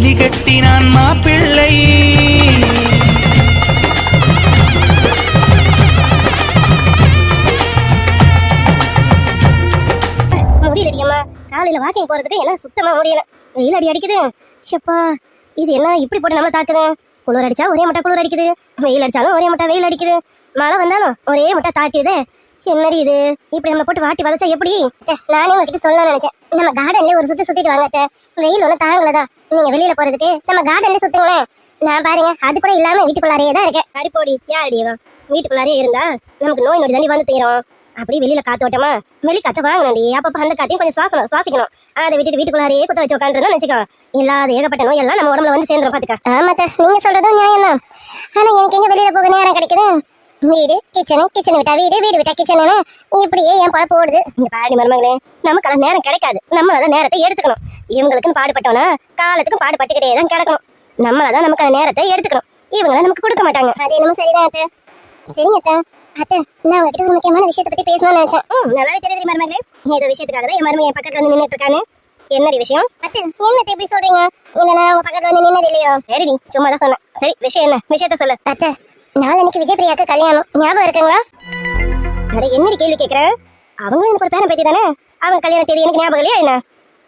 தாலி கட்டினான் மாப்பிள்ளை. முடியலடியம்மா, காலையில வாக்கிங் போறதுக்கு என்ன சுத்தமா முடியல. வெயில் அடி அடிக்குது. ஷப்பா, இது என்ன இப்படி போட்டு நம்மள தாக்குது? குளிர் அடிச்சா ஒரே முட்டை குளிர் அடிக்குது, வெயில் அடிச்சாலும் ஒரே முட்டை வெயில் அடிக்குது, மழை வந்தாலும் ஒரே முட்டை தாக்குது. என்னடி இது, இப்படி நம்மள போட்டு வாட்டி வதச்சா எப்படி? நானே உங்ககிட்ட சொல்லணும்னு நினைச்சேன். நம்ம கார்டன்ல ஒரு சுத்திட்டு வாங்க. வெயில் ஒன்றும் தாங்களதான், நீங்க வெளியில போறதுக்கு நம்ம கார்டன்ல சுத்துங்களேன். நான் பாருங்க, அது கூட இல்லாம வீட்டுக்குள்ளாரையே தான் இருக்கேன். அடிப்போடி யாடியவா, வீட்டுக்குள்ளாரே இருந்தா நமக்கு நோய் நொடி தாண்டி வந்து தீரும். அப்படி வெளியில காத்தோட்டமா வெளி காத்த வாங்கணும்டி. அப்பப்ப அந்த காத்தையும் கொஞ்சம் சுவாசிக்கணும். அதை விட்டுட்டு வீட்டுக்குள்ளாரையே குத்த வச்சு உட்காந்துருந்தா நினைச்சுக்கோ, இல்லாத ஏகப்பட்ட நோய் எல்லாம் நம்ம உடம்புல வந்து சேர்ந்துரும். பாத்துக்க. ஆமாத்த, நீங்க சொல்றதும் நியாயம் தான். ஆனா எனக்கு எங்க வெளியில போக நேரம் கிடைக்குது? வீடு கிச்சனு, கிச்சன் விட்டா வீடு, வீடு விட்டா கிச்சனு, இப்படியே என் பழப்பு ஓடுது. இங்க பாடி மருமகளே, நமக்கெல்லாம் நேரம் கிடைக்காது. நம்மளதான் நேரத்தை எடுத்துக்கணும். இவங்களுக்குன்னு பாடுபட்டோம்னா காலத்துக்கும் பாடுபட்டுக்கிட்டே தான் கிடக்கணும். நம்மளதான் நமக்கான நேரத்தை எடுத்துக்கணும். இவங்கள நமக்கு கொடுக்க மாட்டாங்க. அது என்னமோ சரிதான் அத்தை. சரிங்க அத்தை. அத்தை, நான் உங்ககிட்ட ஒரு முக்கியமான விஷயத்தை பத்தி பேசணும்னு நினைச்சேன். நல்லாவே தெரியுது மருமகளே, ஏதோ விஷயத்துக்காக தான் என் மருமக என் பக்கத்துல வந்து நின்றுட்டு இருக்கானு. என்னடி விஷயம்? அத்தை, என்னத்தை எப்படி சொல்றீங்க? இல்லைன்னா உங்க பக்கத்துல வந்து நின்னது இல்லையோ? சரிடி, சும்மா தான் சொன்னேன். சரி, விஷயம் என்ன? விஷயத்த சொல்லு. அத்தை, நாளைக்கு விஜய் பிரியாக்கு கல்யாணம், ஞாபகம் இருக்குங்களா? அட, என்னடி கேள்வி கேட்குற? அவங்களும் எனக்கு ஒரு பேரன் பேத்தி தானே. அவங்க கல்யாண தேதி எனக்கு ஞாபகம் இல்லையா என்ன?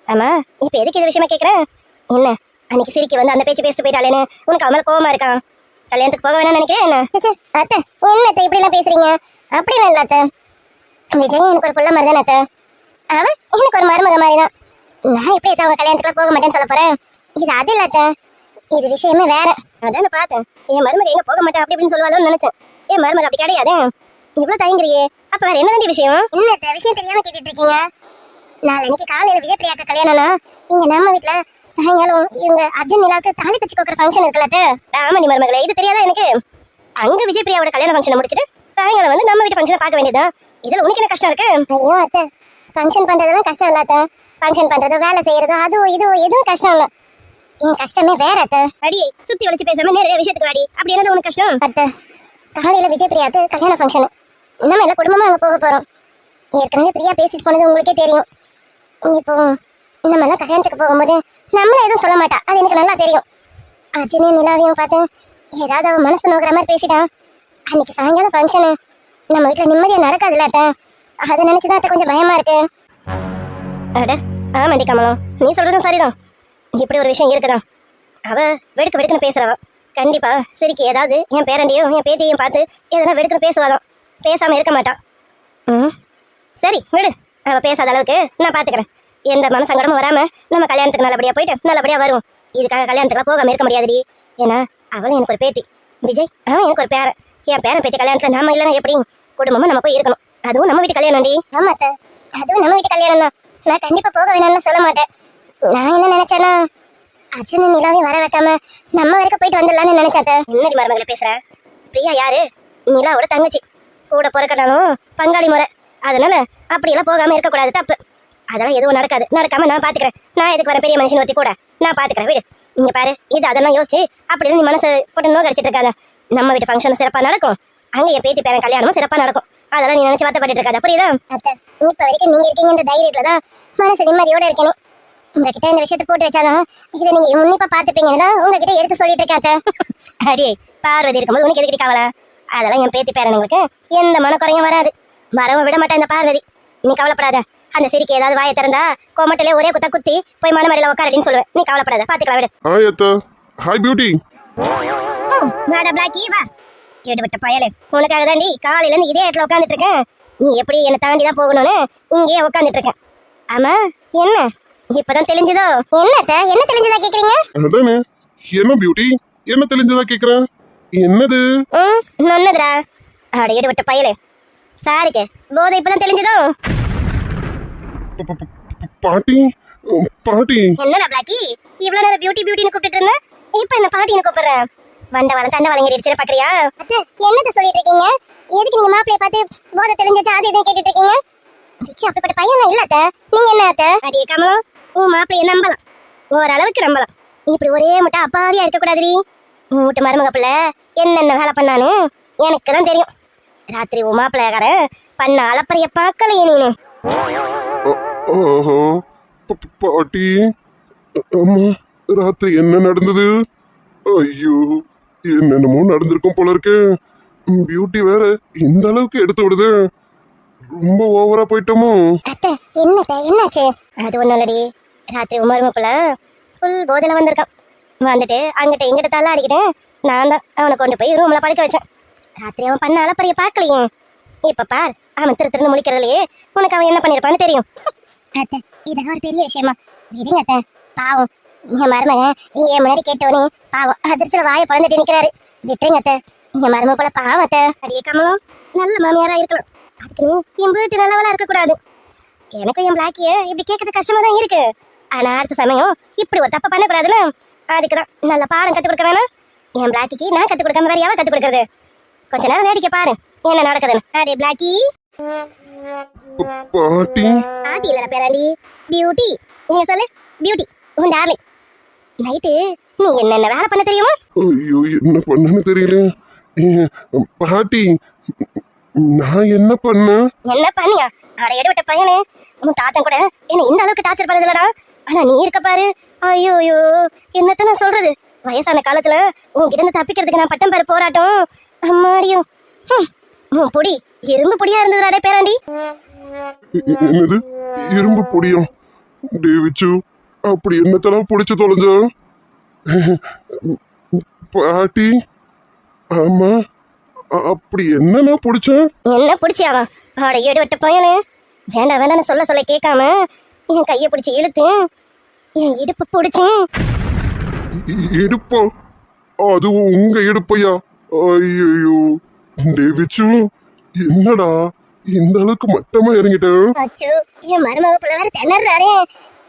ஆமா, இப்ப எதுக்கு இது விஷயமா கேட்குறேன்? என்ன, அன்னைக்கு சிரிக்கி வந்து அந்த பேச்சு பேசிட்டு போயிட்டாலேன்னு உனக்கு அவன் மேல கோவமா இருக்கான்? கல்யாணத்துக்கு போக வேணாம்னு நினைக்கிறேன் என்ன? அத்தை, என்னத்தை இப்படி எல்லாம் பேசுறீங்க? அப்படிலாம் இல்ல அத்தை. விஜய் எனக்கு ஒரு புள்ள மாதிரி தானே அத்தை. அவன் எனக்கு ஒரு மருமக மாதிரி தான். நான் எப்படி அவங்க கல்யாணத்துக்குலாம் போக மாட்டேன்னு சொல்ல போறேன்? இது அது இல்ல அத்தை, இது விஷயமே வேற. அதான் பார்த்தேன், என் மருமக எங்க போக மாட்டேன் அப்படி இப்படின்னு சொல்லுவாளோன்னு நினைச்சேன். என் மருமக அப்படி கிடையாது. இவ்வளவு தயங்குறியே, அப்ப வேற என்ன விஷயம்? என்ன விஷயம் தெரியாம கேட்டுட்டு இருக்கீங்க? நாளைக்கு காலையில விஜய் பிரியாக்கு கல்யாணம்னா இங்க நம்ம வீட்டுல சாயங்காலம் இவங்க அர்ஜுன் நிலாவுக்கு தாலி தச்சு கோக்குற ஃபங்க்ஷன் இருக்குல்ல. ஆமாடி மருமகளே, இது தெரியாதா எனக்கு? அங்க விஜய் பிரியாவோட கல்யாண ஃபங்க்ஷனை முடிச்சிட்டு சாயங்காலம் வந்து நம்ம வீட்டு ஃபங்க்ஷனை பார்க்க வேண்டியதா? இதுல உனக்கு என்ன கஷ்டம் இருக்கு? ஐயோ அத்தை, ஃபங்க்ஷன் பண்றதுலாம் கஷ்டம் இல்ல அத்தை. ஃபங்க்ஷன் பண்றதோ வேலை செய்யறதோ அதுவும் இதுவும் எதுவும் கஷ்டம் இல்ல. என் கஷ்டமே வேற அத்தை. அடியே, சுத்தி வளைச்சு பேசாம நிறைய விஷயத்துக்கு வாடி. அப்படி என்னது உனக்கு கஷ்டம்? அத்தை, காலையில விஜய் பிரியாவுக்கு கல்யாண ஃபங்க்ஷன், நம்ம எல்லாம் குடும்பமா அங்க போக போறோம். ஏற்கனவே பிரியா பேசிட்டு போனது உங்களுக்கே தெரியும். இப்போ நம்ம எல்லாம் கல்யாணத்துக்கு போகும்போது நம்மள எதுவும் சொல்ல மாட்டா, அது எனக்கு நல்லா தெரியும். அர்ஜுனையும் நிலாவையும் பார்த்து ஏதாவது அவன் மனசு நோக்கிற மாதிரி பேசிட்டான். அன்னைக்கு சாயங்காலம் ஃபங்க்ஷனு நம்ம வீட்டுல நிம்மதியா நடக்காதுல்ல அத்தை. அதை நினைச்சுதான் அத்தை கொஞ்சம் பயமா இருக்கு. அட ஆமாண்டி கமலம், நீ சொல்றதும் சரிதான். இப்படி ஒரு விஷயம் இருக்குதான். அவ வெடுக்கு வெடுக்குன்னு பேசுறவ. கண்டிப்பா சிரிக்கி ஏதாவது என் பேரண்டியும் என் பேத்தியையும் பார்த்து எதனா வெடுக்குன்னு பேசுவாதான், பேசாம இருக்க மாட்டான். சரி விடு, அவ பேசாத அளவுக்கு நான் பாத்துக்கிறேன். எந்த மனசங்கடமும் வராம நம்ம கல்யாணத்துக்கு நல்லபடியா போயிட்டு நல்லபடியா வரும். இதுக்காக கல்யாணத்துக்குலாம் போகாம இருக்க முடியாதுடி. ஏன்னா அவளும் எனக்கு ஒரு பேத்தி, விஜய் அவன் எனக்கு ஒரு பேரன். என் பேரன் பேத்தி கல்யாணத்துல நாம இல்லைன்னா எப்படி? குடும்பமா நம்ம போய் இருக்கணும். அதுவும் நம்ம வீட்டு கல்யாணம்டி. ஆமா சார், அதுவும் நம்ம வீட்டு கல்யாணம் தான். நான் கண்டிப்பா போக வேணாம்னு சொல்ல மாட்டேன். நான் என்ன நினைச்சேன்னா, அர்ஜுன் நிலாவையும் வர வைக்காம நம்ம வரைக்கும் போயிட்டு வந்துடலான்னு நினைச்சாத்த. என்னடி மருமகளை பேசுற? பிரியா யாரு? நிலாவோட தங்கச்சி, கூட பிறக்கட்டாலும் பங்காளி முறை. அதனால அப்படியெல்லாம் போகாம இருக்கக்கூடாது, தப்பு. அதெல்லாம் எதுவும் நடக்காது, நடக்காம நான் பாத்துக்கிறேன். நான் எதுக்கு வர பெரிய மனுஷன் ஒருத்தி கூட நான் பாத்துக்கிறேன், வீடு. இங்க பாரு, இது அதெல்லாம் யோசிச்சு அப்படின்னு நீ மனசு போட்டு நோய் கடிச்சிட்டு இருக்காத. நம்ம வீட்டு ஃபங்க்ஷன் சிறப்பா நடக்கும், அங்க என் பேத்தி பேரன் கல்யாணமும் சிறப்பா நடக்கும். அதெல்லாம் நீ நினைச்சு வருத்தப்பட்டு இருக்காத, புரியுதா? அத்தை, இப்ப வரைக்கும் நீங்க இருக்கீங்கன்ற தைரியத்துலதான் மனசு நிம்மதியோட இருக்கணும். உங்ககிட்ட இந்த விஷயத்தை போட்டு வச்சாதான் இதை நீங்க உன்னிப்பா பாத்துப்பீங்கன்னா உங்ககிட்ட எடுத்து சொல்லிட்டு இருக்காத்த. அடியே, பார்வதி இருக்கும்போது உனக்கு எதுக்கிட்டு கவலை? அதெல்லாம் என் பேத்தி பேரனுங்களுக்கு எந்த மனக்குறையும் வராது, வரவும் விட மாட்டேன் இந்த பார்வதி. நீ கவலைப்படாத. அந்த சிரிக்கு ஏதாவது வாயை திறந்தா கோமட்டிலே ஒரே குத்த குத்தி போய் மனமடையில உட்காரடின்னு சொல்லுவேன். நீ கவலைப்படாத, பாத்துக்கலாம், விடு. ஹாய் அத்தா. Hi beauty. வாடா பிளாக்கி, வா. எடுபட்ட பயலே, உனக்காக தாண்டி காலையில இருந்து இதே இடத்துல உட்காந்துட்டு இருக்கேன். நீ எப்படி என்னை தாண்டி தான் போகணும்னு இங்கேயே உட்காந்துட்டு இருக்கேன். ஆமா, என்ன இப்பதான் தெளிஞ்சதோ? என்னத்த என்ன தெளிஞ்சதா கேக்குறீங்க? அதானே, என்ன பியூட்டி என்ன தெளிஞ்சதா கேக்குற? என்னது? நொன்னதுடா. அட எடுபட்ட பயலே, சாருக்கு போதை இப்பதான் தெளிஞ்சதோ? பாட்டி பாட்டி. என்னடா பிளாக்கி, இவ்வளவு நேரம் பியூட்டி பியூட்டின்னு கூப்பிட்டு இருந்த, இப்ப என்ன பாட்டின்னு கூப்பிடுற? வண்டவாளம் தண்டை வழங்கிடுச்சு பாக்குறியா? அத்தை, என்னத்த சொல்லிட்டு இருக்கீங்க? எதுக்கு நீங்க மாப்பிளைய பார்த்து போதை தெளிஞ்சா அது எதுவும் கேட்டுட்டு இருக்கீங்க? விச்சி அப்படிப்பட்ட பையன் இல்ல அத்தை. நீங்க என்ன அத்தை? அடியே கமலம், உன் மாப்பிளைய நம்பலாம், ஓரளவுக்கு நம்பலாம். இப்படி ஒரே முட்டை அப்பாவியா இருக்க கூடாதுடி. உன் வீட்டு மருமக பிள்ளை என்னென்ன வேலை பண்ணான்னு எனக்கு தான் தெரியும். ராத்திரி உன் மாப்பிள்ளையாக்காரன் பண்ண அலப்பறைய பார்க்கலையே நீனு. பாட்டி, அம்மா ராத்திரி என்ன நடந்தது? ஐயோ, என்னென்னமோ நடந்திருக்கும் போல இருக்கு. பியூட்டி வேற இந்த அளவுக்கு எடுத்து விடுது. ரொம்ப ஓவரா போயிட்டோமோ? அத்தை என்னத்த என்னாச்சு? அது ஒண்ணும் இல்லடி, ராத்திரி உமருமப்புல ஃபுல் போதையில வந்திருக்கான். வந்துட்டு அங்கிட்ட இங்கிட்ட தள்ளாடிக்கிட்டு நான் தான் அவனை கொண்டு போய் ரூம்ல படுக்க வச்சேன். ராத்திரி அவன் பண்ண அலப்பறைய பார்க்கலையே. இப்ப பார், அவன் திருன்னு முடிக்கிறதுலயே உனக்கு அவன் என்ன பண்ணிருப்பான்னு தெரியும். அத்தை இதெல்லாம் ஒரு பெரிய விஷயமா? விடுங்க அத்தை, பாவம் என் மருமக என் முன்னாடி கேட்டவனே பாவம் அதிர்ச்சியில வாயை பழந்துட்டு நிக்கிறாரு. விட்டுருங்க அத்தை, என் மருமக போல பாவம் அத்தை. அடியே கமலம், நல்ல மாமியாரா இருக்கலாம், அதுக்கு நீ என் வீட்டு நல்லவளா இருக்கக்கூடாது. எனக்கும் என் பிளாக்கிய இப்படி கேட்கறது கஷ்டமா தான் இருக்கு. ஆனா அடுத்த சமயம் இப்படி ஒரு தப்பை பண்ணக்கூடாதுன்னு அதுக்குதான் நல்ல பாடம் கத்துக் கொடுக்க வேணாம். என் பிளாக்கிக்கு நான் கத்துக் கொடுக்காம வேற யாவை கத்துக் கொடுக்கறது? கொஞ்ச நேரம் வேடிக்கை பாரு என்ன நடக்குதுன்னு. அடே பிளாக்கி. பாட்டி பாட்டி இல்லடா பேராண்டி, பியூட்டி. நீங்க சொல்லு பியூட்டி, உன் டார்லிங். நைட்டு நீ என்னென்ன வேலை பண்ண தெரியுமா? ஐயோ, என்ன பண்ணன்னு தெரியல. பாட்டி, நான் என்ன பண்ணேன்? என்ன பண்ணியா? அட எடுவிட்ட பையனே, உன் தாத்தன் கூட என்ன இந்த அளவுக்கு டார்ச்சர் பண்ணதில்லடா. ஆனா நீ இருக்க பாரு, ஐயோ ஐயோ, என்னத்த நான் சொல்றது? வயசான காலத்துல உன்கிட்ட இருந்து தப்பிக்கிறதுக்கு நான் பட்டம் பாரு போராட்டம். அம்மாடியும் உன் பொடி இரும்பு பொடியா இருந்ததுடா பேராண்டி. என்னது இரும்பு பொடியும்? டேவிச்சு, அப்படி என்னத்தெல்லாம் பிடிச்சு தொலைஞ்ச? பாட்டி, ஆமா, அப்படி என்ன பிடிச்சேன்? என்ன பிடிச்சியாவா? அட எடுவிட்ட பையனே, வேண்டாம் வேண்டாம்னு சொல்ல சொல்ல கேட்காம என் கையை பிடிச்சி இழுத்து என் இடுப்பு பிடிச்சி. இடுப்பா? அதுவும் உங்க இடுப்பையா? ஐயோ டேவிச்சு, என்னடா இந்த அளவுக்கு மட்டமா இறங்கிட்டேன்? அச்சோ, என் மருமக பிள்ளை வேற திணறாரே.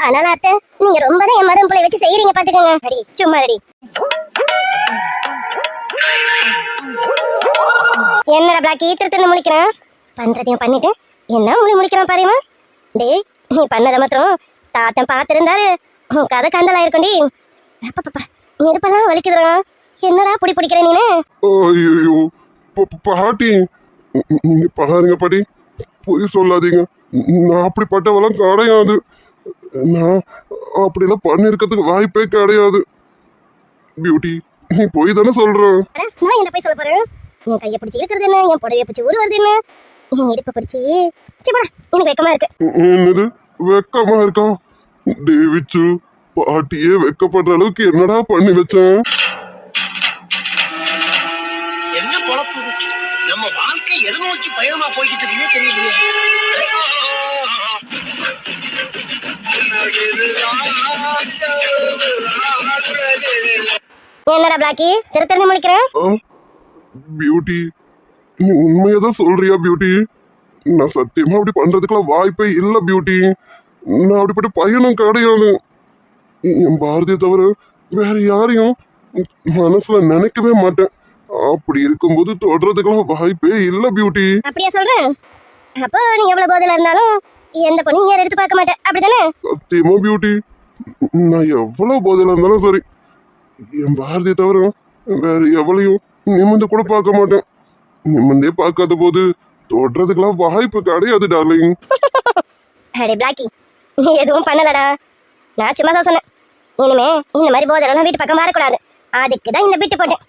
அதனால அத்தை, நீங்க ரொம்ப தான் என் மருமக பிள்ளை வச்சு செய்யறீங்க பாத்துக்கோங்க. அடி சும்மா அடி. என்னடா பிளாக்கி திருன்னு முடிக்கிறான்? பண்றதையும் பண்ணிட்டு என்ன முடிக்கிறான் பாருமா. டேய், நீ பண்ணதை மாத்திரம் தாத்தன் பார்த்திருந்தாரு உன் கதை கந்தலா இருக்கும்டி. அப்பப்பா இடுப்பெல்லாம் வலிக்குதுடா. என்னடா புடி பிடிக்கிற நீனு? ஐயோ பாட்டி, நீங்க பாருங்க பாட்டி, பொய் சொல்லாதீங்க. நான் அப்படிப்பட்டவெல்லாம் கிடையாது. நான் அப்படிலாம் பண்ணிருக்கிறதுக்கு வாய்ப்பே கிடையாது. பியூட்டி, நீ போய் தானே சொல்ற? நான் என்ன போய் சொல்ல போறேன்? என் கையை பிடிச்சி இழுக்கிறது என்ன, என் புடவையை பிடிச்சி உருவது என்ன, என் இடுப்பை பிடிச்சி போடா. எனக்கு வெக்கமா இருக்கு. என்னது வெக்கமா இருக்கா? டேவிச்சு, பாட்டியே வெக்கப்படுற அளவுக்கு என்னடா பண்ணி வச்சேன்? என்ன பொழப்பு நம்ம வாழ்க்கை எதை நோக்கி பயணமா போய்கிட்டு இருக்குன்னே தெரியலையே. என்னடா பிளாக்கி திருத்தணி முடிக்கிறேன்? பியூட்டி, நீ உண்மையதான் சொல்றியா பியூட்டி? நான் சத்தியமா அப்படி பண்றதுக்குலாம் வாய்ப்பே இல்ல பியூட்டி. நான் அப்படிப்பட்ட பையனும் கிடையாது. என் பாரதியை தவிர வேற யாரையும் மனசுல நினைக்கவே மாட்டேன். அப்படி இருக்கும்போது தொடர்றதுக்கெல்லாம் வாய்ப்பே இல்ல பியூட்டி. அப்படியா சொல்றேன்? அப்போ நீ எவ்வளவு போதையில இருந்தாலும் எந்த பொண்ணையும் யாரும் எடுத்து பார்க்க மாட்டேன், அப்படித்தானே? சத்தியமா பியூட்டி, நான் எவ்வளவு போதையில இருந்தாலும் சரி, என் பாரதியை தவிர வேற எவ்வளையும் நிமிந்து கூட பார்க்க மாட்டேன். நிமிந்தே பார்க்காத போது தொடர்றதுக்கெல்லாம் வாய்ப்பு கிடையாது டார்லிங். அடே பிளாக்கி, நீ எதுவும் பண்ணலடா. நான் சும்மா தான் சொன்னேன். இனிமே இந்த மாதிரி போதெல்லாம் வீட்டு பக்கம் வரக்கூடாது. அதுக்கு தான் இந்த பிட்டு போட்டேன்.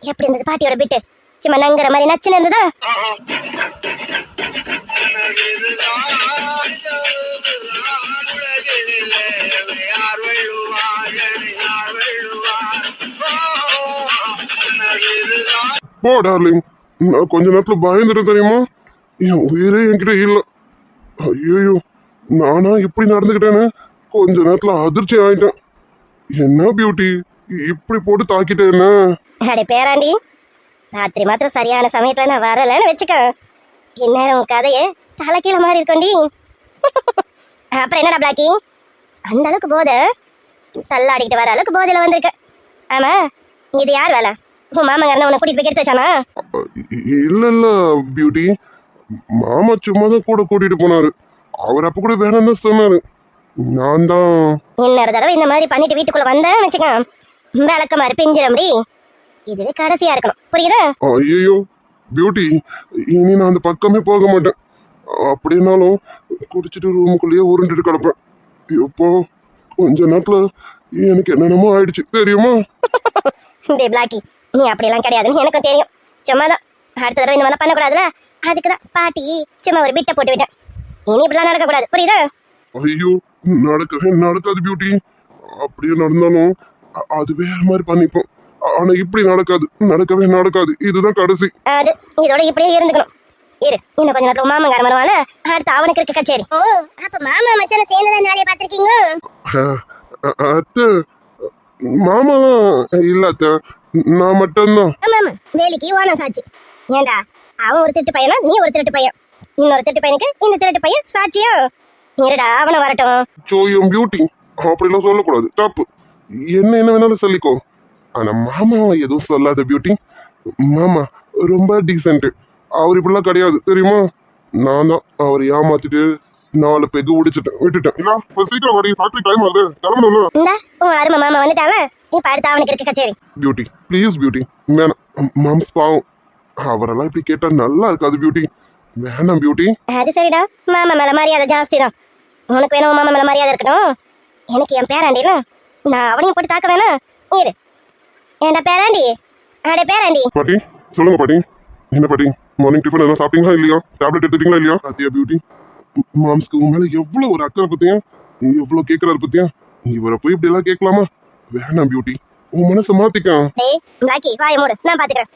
எப்படி இருந்தது பாட்டியோட பிட்டு? சும்மா நங்குற மாதிரி நச்சுன்னு இருந்ததா? போ டார்லிங், நான் கொஞ்ச நேரத்துல பயந்துட்டு தெரியுமா? என் உயிரே என்கிட்ட இல்ல. ஐயோ, நானா இப்படி நடந்துக்கிட்டேன்னு கொஞ்ச நேரத்துல அதிர்ச்சி ஆயிட்டேன். என்ன பியூட்டி, இப்படி போட்டு தாக்கிட்டேன்னா? அடே பேராண்டி, ராத்திரி மாத்திரம் சரியான சமயத்துல நான் வரலன்னு வச்சுக்க, இந்நேரம் உன் கதையே தலைக்கீழ மாதிரி இருக்கண்டி. அப்புறம் என்னடா பிளாக்கி, அந்த அளவுக்கு போதை தள்ளாடிக்கிட்டு வர அளவுக்கு போதையில வந்திருக்க. ஆமா, இது யார் வேலை? உன் மாமங்காரன உன்னை கூட்டிட்டு போய் எடுத்து வச்சானா? இல்ல இல்ல பியூட்டி, மாமா சும்மா தான் கூட கூட்டிட்டு போனாரு. அவர் அப்ப கூட வேணாம் தான் சொன்னாரு. நான் தான் இன்னொரு தடவை இந்த மாதிரி பண்ணிட்டு வீட்டுக்குள்ள வந்தேன்னு வச்சுக்க, விளக்க மாதிரி பிஞ்சிட முடி. இதுவே கடைசியா இருக்கணும், புரியுதா? ஐயோ பியூட்டி, இனி நான் அந்த பக்கமே போக மாட்டேன். அப்படின்னாலும் குடிச்சிட்டு ரூமுக்குள்ளேயே உருண்டுட்டு கிடப்பேன். எப்போ கொஞ்ச நேரத்துல எனக்கு என்னென்னமோ ஆயிடுச்சு தெரியுமா? டே பிளாக்கி, நீ அப்படியெல்லாம் கிடையாதுன்னு எனக்கும் தெரியும். சும்மாதான் அடுத்த தடவை இந்த மாதிரி பண்ணக்கூடாதுல, அதுக்கு தான் பாட்டி சும்மா ஒரு பிட்டை போட்டு விட்டேன். இனி இப்படிலாம் நடக்கக்கூடாது, புரியுதா? ஐயோ, நடக்காது பியூட்டி. அப்படியே நடந்தாலும் அது வேற மாதிரி பண்ணிப்போம். ஆனா இப்படி நடக்காது. இதுதான் கடைசி. அது இதோட இப்படியே இருந்துக்கணும். இரு, இன்னும் கொஞ்ச நேரத்துல மாமங்கார வருவாங்க. அடுத்து அவனுக்கு இருக்க கச்சேரி. ஓ, அப்ப மாமா மச்சான சேர்ந்துதான் வேலையை பார்த்திருக்கீங்க? அத்தை, மாமாலாம் இல்ல அத்தை, நான் மட்டும்தான். ஆமா, வேலைக்கு ஓனம் சாட்சி. ஏண்டா, அவன் ஒரு திருட்டு பையனா, நீ ஒரு திருட்டு பையன். இன்னொரு திருட்டு பையனுக்கு இந்த திருட்டு பையன் சாட்சியா? இருடா, அவனை வரட்டும். சோயம் பியூட்டி, அப்படிலாம் சொல்லக்கூடாது, தப்பு. என்ன வேணாலும் சொல்லிக்கோ. ஆனா மாமாவை எதுவும் சொல்லாத பியூட்டி. மாமா ரொம்ப டீசென்ட். அவர் இப்படிலாம் கிடையாது தெரியுமா? நான் தான் அவர் ஏமாத்திட்டு 4 பெகு விட்டுட்டேன். சீக்கிரம் வரி, ஃபேக்டரி டைம் ஆகுது, கிளம்பணும்ல. இந்தா, உன் அருமை மாமா வந்துட்டாங்க. இப்ப அடுத்து அவனுக்கு இருக்க கச்சேரி. பியூட்டி ப்ளீஸ் பியூட்டி, வேணாம். மாம்ஸ் பாவம், அவரெல்லாம் இப்படி கேட்டா நல்லா இருக்காது பியூட்டி. வேணாம் பியூட்டி. அது சரிடா, மாமா மேல மரியாதை ஜாஸ்தி தான். உனக்கு வேணும் மாமா மேல மரியாதை இருக்கட்டும். எனக்கு என் பேராண்டில நான் அவனையும் போட்டு தாக்க வேணாம். இரு, ஏண்டா பேராண்டி, அடே பேராண்டி. பாட்டி சொல்லுங்க பாட்டி. என்ன பாட்டி, மார்னிங் டிஃபன் எல்லாம் சாப்பிட்டீங்களா இல்லையா? டேப்லெட் எடுத்துட்டீங்களா இல்லையா? பாத்தியா பியூட்டி, மாம்ஸ்க்கு உன் மேல எவ்வளவு ஒரு அக்கறை பத்தியா, எவ்வளவு கேட்கறாரு பத்தியா. இவரை போய் இப்படி எல்லாம் கேட்கலாமா? வேணாம் பியூட்டி, உன் மனசை மாத்திக்க. டேய் பிளாக்கி, வாயை மூடு, நான் பாத்துக்கிறேன்.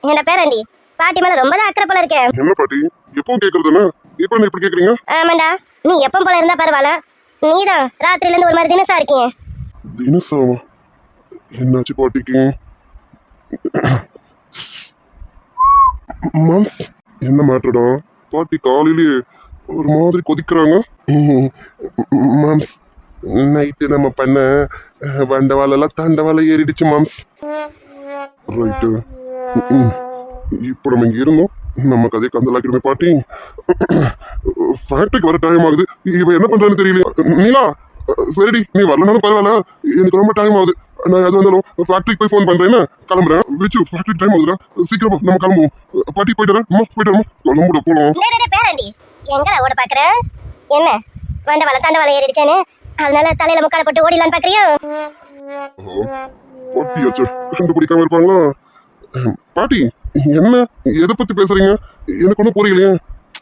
ஏண்டா பேராண்டி, பாட்டி மேல ரொம்ப அக்கறை போல இருக்கே. என்ன பாட்டி, எப்பவும் கேட்கறதுன்னு இப்ப என்ன இப்படி கேக்குறீங்க? ஆமாண்டா, நீ எப்பவும் போல இருந்தா பரவாயில்ல. நீதான் ராத்திரில இருந்து ஒரு மாதிரி தினசா இருக்கீங்க. தினசாவா? என்னாச்சு பாட்டிக்கு? மாம்ஸ், என்ன மாற்றடா? பாட்டி காலையிலேயே ஒரு மாதிரி கொதிக்கிறாங்க. மாம்ஸ், நைட்டு நம்ம பண்ண வண்டவாளெல்லாம் தண்டவாளம் ஏறிடுச்சு மாம்ஸ். ரைட்டு, இப்போ நம்ம இங்க இருந்தோம், நம்ம கதையை கந்தலாக்கிடுமே பாட்டி. ஃபேக்டரிக்கு வர டைம் ஆகுது, இவன் என்ன பண்றான்னு தெரியல. நீலா, சரிடி, நீ வரலனாலும் பரவாயில்ல, எனக்கு ரொம்ப டைம் ஆகுது. நான் எது வந்தாலும் ஃபேக்டரிக்கு போய் ஃபோன் பண்றேன். கிளம்புறேன். விச்சு, ஃபேக்டரி டைம் ஆகுதுடா, சீக்கிரமா நம்ம கிளம்புவோம். பாட்டி போயிட்டு போயிட்டு கிளம்புட போனோம். பேராண்டி, எங்கடா ஓட பாக்குற? என்ன வண்டவாளம் தண்டவாளம் ஏறிடுச்சேன்னு அதனால தலையில முக்கால போட்டு ஓடிலான்னு பாக்குறியோ? பாட்டியாச்சு கண்டுபிடிக்காம இருப்பாங்களா? பாட்டி, என்ன எதை பத்தி பேசுறீங்க? எனக்கு ஒன்றும் புரியலையே.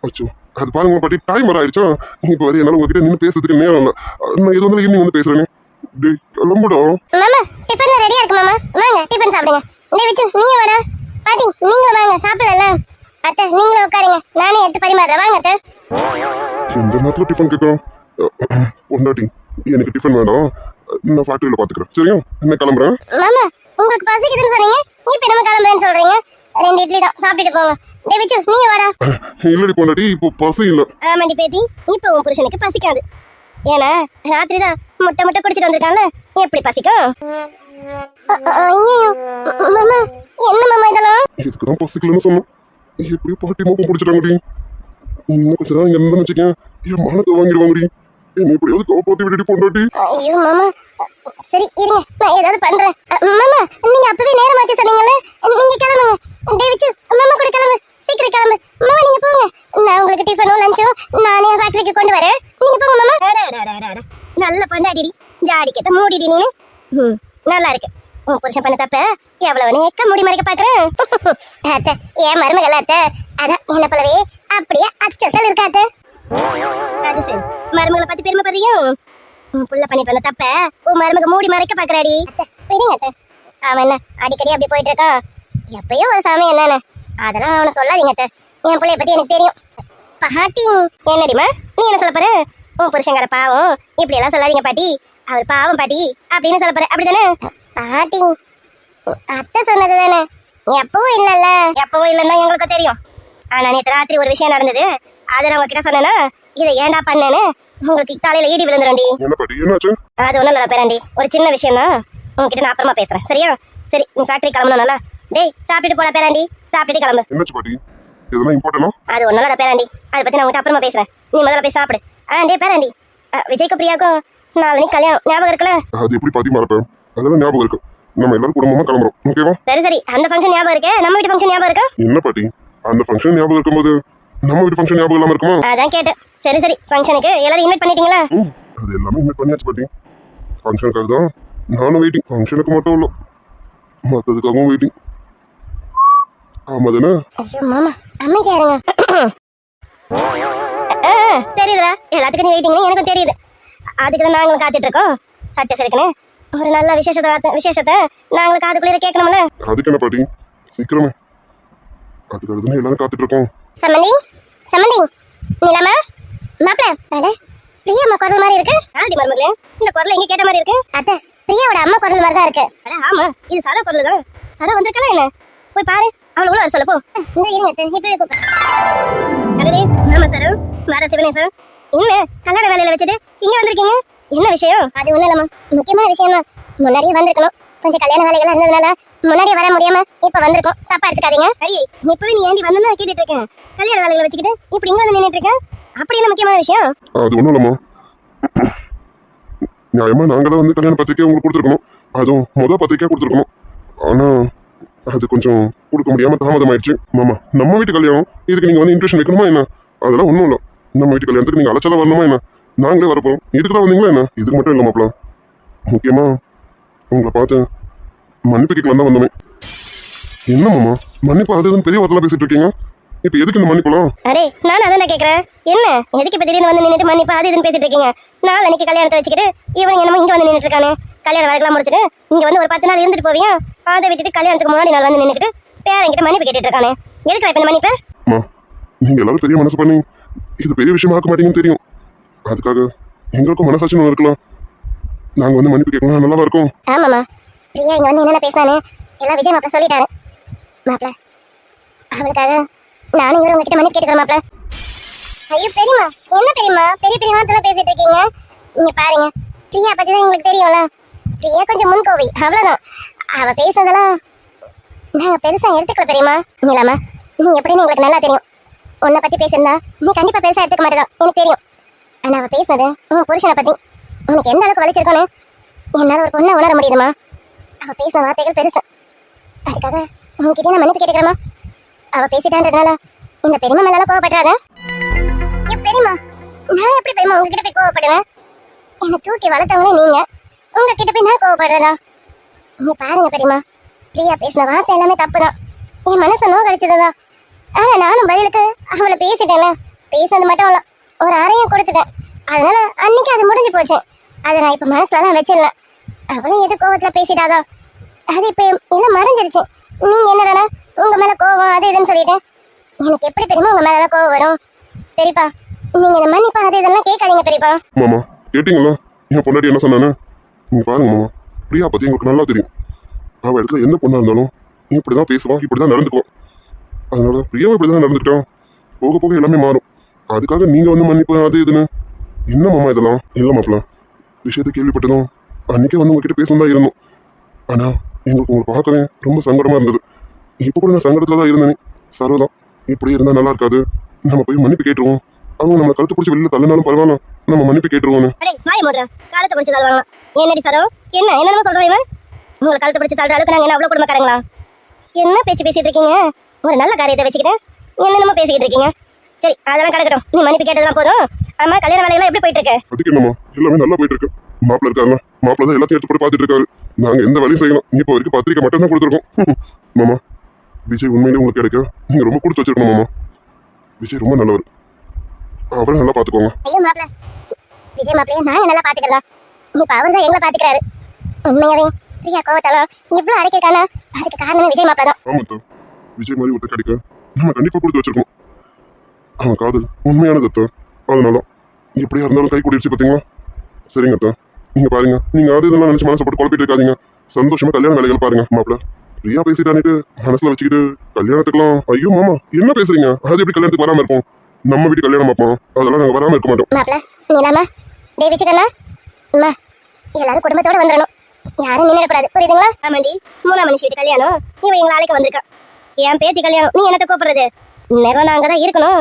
அச்சோ, அது பாருங்க பாட்டி, டைம் வர ஆயிடுச்சா. இப்போ வரை என்னால உங்ககிட்ட நின்று பேசுறதுக்கு நேரம் இல்லை. நான் எது வந்தாலும் ஈவினிங் வந்து பேசுறேன். கிளம்புடா. மாமா, டிஃபன் ரெடியா இருக்கு மாமா, வாங்க டிஃபன் சாப்பிடுங்க. டேய் விச்சு, நீங்க வாடா. பாட்டி நீங்களும் வாங்க, சாப்பிடல. அத்தை நீங்களும் உட்காருங்க, நானே எடுத்து பரிமாறுறேன். வாங்க அத்தை. எந்த நேரத்துல டிஃபன் கேட்கறோம்? பொண்டாட்டி, எனக்கு டிஃபன் வேண்டாம், நான் ஃபேக்டரியில பாத்துக்கிறேன். சரியா, என்ன கிளம்புறேன். மாமா, உங்களுக்கு பசிக்குதுன்னு சொன்னீங்க, இப்ப நம்ம கிளம்புறேன்னு சொல்றீங்க. 2 இட்லி தான், சாப்பிட்டுட்டு போங்க. டேய் விச்சு, நீ வாடா. இல்லடி பொண்டாட்டி, இப்போ பசி இல்ல. ஆமாண்டி பேத்தி, இப்போ உன் புருஷனுக்கு பசிக்காது. ஏன்னா ராத்திரி தான் முட்டை குடிச்சிட்டு வந்திருக்கான்ல, எப்படி பசிக்கும்? ஐயோ மாமா, என்ன மாமா இதெல்லாம்? இதுக்குதான் பசிக்கலன்னு சொன்னோம். எப்படியும் பாட்டி மோப்பம் பிடிச்சிட்டாங்கடி. இன்னும் கொஞ்ச நேரம் இங்க இருந்தா வச்சுக்கேன், என் மானத்தை வாங்கிடுவாங்கடி. என்ன எப்படியாவது காப்பாத்தி விட்டுடி பொண்டாட்டி. ஐயோ மாமா, சரி இருங்க, நான் ஏதாவது பண்றேன். மாமா, நீங்க அப்பவே நேரமாச்சு சொன்னீங்கல்ல, நீங்க கிளம்புங்க. டேய் விச்சு, மாமா கூட கிளம்பு, சீக்கிரம் கிளம்பு. மாமா நீங்க போங்க, நான் உங்களுக்கு டிஃபனும் லஞ்சும் நானே ஃபேக்டரிக்கு கொண்டு வரேன். நீங்க போங்க மாமா. நல்ல பொண்டாடிடி, ஜாடிக்கத்த மூடிடி நீ. நல்லா இருக்கு. உன் புருஷன் பண்ண தப்ப எவ்வளவு நேக்க முடி மறைக்க பாக்குறேன். அத்தை, ஏன் மருமகள் அத்தை? அதான் என்ன போலவே அப்படியே அச்சசல் இருக்கா அத்தை. அது சரி, மருமகளை பத்தி பெருமைப்படுறியோ? உன் புள்ள பண்ணி பண்ண தப்ப உன் மருமக மூடி மறைக்க பாக்குறாடி. அத்தை விடுங்க அத்தை, அவன் என்ன அடிக்கடி அப்படி போயிட்டு இருக்கான். எப்பயோ ஒரு சமயம் என்னன்னு அதெல்லாம் அவனை சொல்லாதீங்க அத்தை. என் பிள்ளைய பத்தி எனக்கு தெரியும். பாட்டி என்னடிமா, நீ என்ன சொல்ல போற? உன் புருஷங்கார பாவம், இப்படி எல்லாம் சொல்லாதீங்க பாட்டி, அவர் பாவம் பாட்டி அப்படின்னு சொல்ல போற, அப்படிதானே? பாட்டி, அத்தை சொன்னது தானே, எப்பவும் இல்லைல்ல. எப்பவும் இல்லைன்னா எங்களுக்கு தெரியும். ஆனா நேற்று ராத்திரி ஒரு விஷயம் நடந்தது, அதை நான் உங்ககிட்ட சொன்னேன்னா இதை ஏன்டா பண்ணேன்னு உங்களுக்கு தலையில ஈடி விழுந்துருண்டி. அது ஒண்ணும் இல்ல பேராண்டி, ஒரு சின்ன விஷயம் தான், உங்ககிட்ட நான் அப்புறமா பேசுறேன். சரியா? சரி, நீ ஃபேக்டரி கிளம்பணும். நல்லா டேய் சாப்பிட்டுட்டு போடா பேராண்டி, சாப்பிட்டுட்டு கிளம்பு. அது ஒண்ணும் இல்ல பேராண்டி, அதை பத்தி நான் உங்ககிட்ட அப்புறமா பேசுறேன். நீ முதல்ல போய் சாப்பிடு. டேய் பேராண்டி, விஜய்க்கு பிரியாக்கும் நாளைக்கு கல்யாணம், ஞாபகம் இருக்குல்ல? அது எப்படி பாத்தி மறப்பேன், அதெல்லாம் ஞாபகம் இருக்கு. நம்ம எல்லாரும் குடும்பமா கிளம்புறோம், ஓகேவா? சரி சரி, அந்த ஃபங்க்ஷன் ஞாபகம் இருக்கு, நம்ம வீட்டு ஃபங்க்ஷன் ஞாபகம் இருக்கா? என்ன பாட்டி, அந்த ஃபங்க்ஷன் ஞாபகம் இருக்கும்போது நம்ம வீட்டு ஃபங்க்ஷன் ஞாபகம் இல்லாம இருக்குமா? அதான் கேட்டேன். சரி சரி, ஃபங்க்ஷனுக்கு எல்லாரும் இன்வைட் பண்ணிட்டீங்களா? அது எல்லாமே இன்வைட் பண்ணியாச்சு பாட்டி. ஃபங்க்ஷனுக்காக தான் நானும் வெயிட்டிங், ஃபங்க்ஷனுக்கு மட்டும் இல்லை மற்றதுக்காகவும் வெயிட்டிங். ஆமா தானே? ஐயோ மாமா அமைதியா இருங்க. தெரியுதுடா, எல்லாத்துக்கும் நீ வெயிட்டிங்னு எனக்கும் தெரியுது. அதுக்கு தான் நாங்களும் காத்துட்டு இருக்கோம். சட்டை சிறுக்குன்னு ஒரு நல்ல விசேஷத்தை நாங்களும் காதுக்குள்ளே கேட்கணும்ல. அதுக்கு என்ன பாட்டி, சீக்கிரமே அதுக்கு அதுன்னு எல்லாரும் காத்துட்டு இருக்கோம். சம்மந்தி சம்மந்தி நிலாமா மாப்பிள்ள, அட பிரியாம்மா குரல் மாதிரி இருக்கு. ஆடி மருமகளே, இந்த குரல் எங்க கேட்ட மாதிரி இருக்கு. அத்தை, பிரியாவோட அம்மா குரல் மாதிரி தான் இருக்கு. அட ஆமா, இது சர குரல் தான். சர வந்திருக்கல என்ன, போய் பாரு. அவளை உள்ள சொல்ல போ. இந்த இருங்க அத்தை, இப்பவே கூப்பிடு. அடடே மாமா சரு, வாடா சிவனே சார், என்ன கல்யாண வேலையில வச்சுட்டு இங்க வந்திருக்கீங்க, என்ன விஷயம்? அது ஒண்ணும் இல்லம்மா, முக்கியமான விஷயம் தான். முன்னாடியே வந்திருக்கணும், கொஞ்சம் கல்யாண வேலைகள் இருந்ததுனால முன்னாடியே வர முடியாம இப்ப வந்திருக்கோம். தப்பா எடுத்துக்காதீங்க. அடி இப்பவே நீ ஏண்டி வந்தா கேட்டுட்டு இருக்கேன். கல்யாண வேலைகளை வச்சுக்கிட்டு இப்படி இங்க வந்து நின்னுட்டு இருக்கேன். அப்படி என்ன முக்கியமான விஷயம்? அது ஒன்றும் இல்லைம்மா, நியாயமா நாங்கள் தான் வந்து கல்யாண பத்திரிக்கை உங்களுக்கு கொடுத்துருக்கணும். அதுவும் முதல் பத்திரிக்கையாக கொடுத்துருக்கணும். ஆனால் அது கொஞ்சம் கொடுக்க முடியாமல் தாமதமாயிடுச்சு. மாமா, நம்ம வீட்டு கல்யாணம், இதுக்கு நீங்கள் வந்து இன்ட்ரெஸ்ட் வைக்கணுமா என்ன? அதெல்லாம் ஒன்றும் இல்லை. நம்ம வீட்டு கல்யாணத்துக்கு நீங்கள் அலைச்சலாம் வரணுமா என்ன? நாங்களே வரப்போம். இதுக்கு தான் வந்தீங்களா என்ன? இதுக்கு மட்டும் இல்லை மாப்பிள, முக்கியமாக உங்களை பார்த்து மன்னிப்பு கேட்கலாம் தான் வந்தோமே. என்ன மாமா மன்னிப்பு அது இதுன்னு பெரிய வார்த்தைலாம் பேசிட்டு இருக்கீங்க. இப்போ எதுக்கு இந்த மன்னிப்புலாம்? அரே நான் அதான் கேட்கறேன். என்ன எதுக்கு இப்ப திடீர்னு வந்து நின்னுட்டு மன்னிப்பு அது இதுன்னு பேசிட்டு இருக்கீங்க? நாள் அன்னைக்கு கல்யாணத்தை வச்சுக்கிட்டு இவனுங்க என்னமோ இங்க வந்து நின்னுட்டு இருக்கானே. கல்யாண வேலைக்கெல்லாம் முடிச்சுட்டு இங்க வந்து ஒரு 10 நாள் இருந்துட்டு போவியா? அதை விட்டுட்டு கல்யாணத்துக்கு முன்னாடி நாள் வந்து நின்னுக்கிட்டு பேரங்கிட்ட மன்னிப்பு கேட்டுட்டு இருக்கானே. எதுக்கு இப்ப இந்த மன்னிப்பு? அம்மா, நீங்க எல்லாரும் பெரிய மனசு பண்ணி இது பெரிய விஷயமா ஆக்க மாட்டீங்கன்னு தெரியும். அதுக்காக எங்களுக்கும் மனசாட்சி ஒன்று இருக்கலாம். நாங்க வந்து மன்னிப்பு கேட்கலாம், நல்லாவா இருக்கும்? ஆமாம்மா, பிரியா இங்க வந்து என்னென்ன பேசினானே எல்லாம் விஜய் மாப்பிள்ள சொல்லிட்டாரு. மாப்பிள்ள, அவளுக்காக நானும் இவரும் உங்ககிட்ட மன்னிப்பு கேட்டுக்கிறேன் மாப்பிள்ள. ஐயோ பெரியம்மா, என்ன பெரியம்மா பெரிய வார்த்தை பேசிட்டு இருக்கீங்க? நீங்க பாருங்க, பிரியா பத்தி தான் எங்களுக்கு தெரியும்ல. பிரியா கொஞ்சம் முன்கோவி, அவ்வளவுதான். அவ பேசுறதெல்லாம் நாங்க பெருசா எடுத்துக்கல பெரியம்மா. இல்லாமா நீ எப்படின்னு எங்களுக்கு நல்லா தெரியும். உன்னை பத்தி பேசியிருந்தா நீ கண்டிப்பா பெருசா எடுத்துக்க மாட்டேதான் எனக்கு தெரியும். ஆனா அவ பேசுனது உன் புருஷனை பத்தி உனக்கு எந்த அளவுக்கு வலிச்சிருக்கோன்னு என்னால ஒரு பொண்ணை உணர முடியுதுமா. அவ பேசுன வார்த்தைகள் பெருசு. அதுக்காக உங்ககிட்ட நான் மன்னிப்பு கேட்டுக்கிறேம்மா. அவ பேசிட்டான்றதுனால இந்த பெரியம்மா மேல கோவப்படுறாங்க. பெரியம்மா, நான் எப்படி பெரியம்மா உங்ககிட்ட போய் கோவப்படுவேன்? என்னை தூக்கி வளர்த்தவங்களே நீங்க, உங்ககிட்ட போய் நான் கோவப்படுறதா? நீங்க பாருங்க பெரியம்மா, பிரியா பேசின வார்த்தை எல்லாமே தப்பு தான். என் மனசை நோக்கடிச்சதுதான். ஆனா நானும் பதிலுக்கு அவளை பேசிட்டேன். பேசுனது மட்டும் இல்ல, ஒரு அறையும் கொடுத்துட்டேன். அதனால அன்னைக்கு அது முடிஞ்சு போச்சு. அதை நான் இப்ப மனசுல தான் வச்சிடல. அவளும் எது கோவத்துல பேசிட்டாதான், அது இப்ப எல்லாம் மறைஞ்சிருச்சு. நீங்க என்னடா உங்க மேல கோவம் அது இதுன்னு சொல்லிட்டு எனக்கு எப்படி தெரியுமா உங்க மேல கோவம் வரும்? பெரியப்பா, நீங்க இந்த மன்னிப்பா அது இதெல்லாம் கேட்காதீங்க பெரியப்பா. மாமா கேட்டீங்களா என் பொண்டாட்டி என்ன சொன்னானு? நீங்க பாருங்க மாமா, பிரியா பத்தி உங்களுக்கு நல்லா தெரியும். அவ இடத்துல எந்த பொண்ணா இருந்தாலும் இப்படிதான் பேசுவான், இப்படிதான் நடந்துக்குவான். அதனால பிரியாவும் இப்படிதான் நடந்துக்கிட்டான். போக போக எல்லாமே மாறும். அதுக்காக நீங்க வந்து மன்னிப்பு அது இதுன்னு என்ன மாமா இதெல்லாம்? இல்லை மாப்பிள்ள, விஷயத்தை கேள்விப்பட்டதும் அன்னைக்கே வந்து உங்ககிட்ட பேசணும் தான் இருந்தோம். ஆனா எங்களுக்கு உங்களை பார்க்கவே ரொம்ப சங்கடமா இருந்தது. இப்போ கூட நான் சங்கடத்துல தான் இருந்தேன். சர்வதான் இப்படி இருந்தா நல்லா இருக்காது, நம்ம போய் மன்னிப்பு கேட்டுருவோம். அவங்க நம்ம கழுத்து பிடிச்சி வெளியில தள்ளினாலும் பரவாயில்ல, நம்ம மன்னிப்பு கேட்டுருவோம். காலத்தை பிடிச்சி தள்ளுவாங்க. என்னடி சரோ, என்ன சொல்றேன்? உங்களை கழுத்து பிடிச்சி தள்ளுற அளவுக்கு நாங்க என்ன அவ்வளவு குடும்பக்காரங்களா? என்ன பேச்சு பேசிட்டு இருக்கீங்க? ஒரு நல்ல காரியத்தை வச்சுக்கிட்டு என்னென்னமோ பேசிக்கிட்டு இருக்கீங்க. சரி அதெல்லாம் கிடக்கட்டும், நீ மன்னிப்பு கேட்டதெல்லாம் போதும். ஆமா, கல்யாண வேலையெல்லாம் எப்படி போயிட்டு இருக்கு? அதுக்கு என்னமா எல்லாமே நல்லா போயிட்டு இருக்கு. மாப்பிள்ள இருக்காங்க, மாப்பிள்ள தான் எல்லாத்தையும் எடுத்து போட்டு பார்த்துட்டு இருக்காரு. நாங்க எந்த வேலையும் செய்யணும், இப்போ வரைக்கும் பத்திரிக்கை மட்டும் தான் கொடுத்துருக்கோம். மாமா, விஜய் உண்மையிலே உங்களுக்கு கிடைக்க நீங்க ரொம்ப கொடுத்து வச்சிருக்கணும் மாமா. விஜய் ரொம்ப நல்லவர், அவரை நல்லா பாத்துக்கோங்க. ஐயோ மாப்பிள்ள, விஜய் மாப்பிள்ளைய நாங்க நல்லா பாத்துக்கலாம். இப்ப அவர் தான் எங்களை பாத்துக்கிறாரு. உண்மையாவே பிரியா கோவத்தாலும் இவ்வளவு அடைக்கானா அதுக்கு காரணமே விஜய் மாப்பிள்ள தான். ஆமா தா, விஜய் மாதிரி ஒருத்தர் கிடைக்க நம்ம கண்டிப்பா கொடுத்து வச்சிருக்கோம். அவன் காதல் உண்மையானது அத்தா. அதனால எப்படியா இருந்தாலும் கை கூடிடுச்சு பாத்தீங்களா? சரிங்க அத்தா, நீங்க பாருங்க, நீங்க அது இதெல்லாம் நினைச்சு மனசை போட்டு குழப்பிட்டு இருக்காதீங்க. சந்தோஷமா கல்யாண வேலைகள் பாருங்க. மாப்பிள்ள பிரியா பேசிட்டானிட்டு மனசுல வச்சுக்கிட்டு கல்யாணத்துக்குலாம் ஐயோ மாமா என்ன பேசுறீங்க? அது எப்படி கல்யாணத்துக்கு வராம இருக்கும்? நம்ம வீட்டு கல்யாணம் பார்ப்போம், அதெல்லாம் நாங்க வராம இருக்க மாட்டோம். மாப்பிள்ள நீலாமா டேய் வச்சுக்கண்ணா, அம்மா எல்லாரும் குடும்பத்தோட வந்துடணும், யாரும் நின்றுடக்கூடாது, புரியுதுங்களா? ஆமாண்டி, 3ஆம் மனுஷி வீட்டு கல்யாணம், நீ எங்களை அழைக்க வந்திருக்கா. என் பேத்தி கல்யாணம், நீ என்னத்தை கூப்பிடுறது? நேரம் நாங்க தான் இருக்கணும்.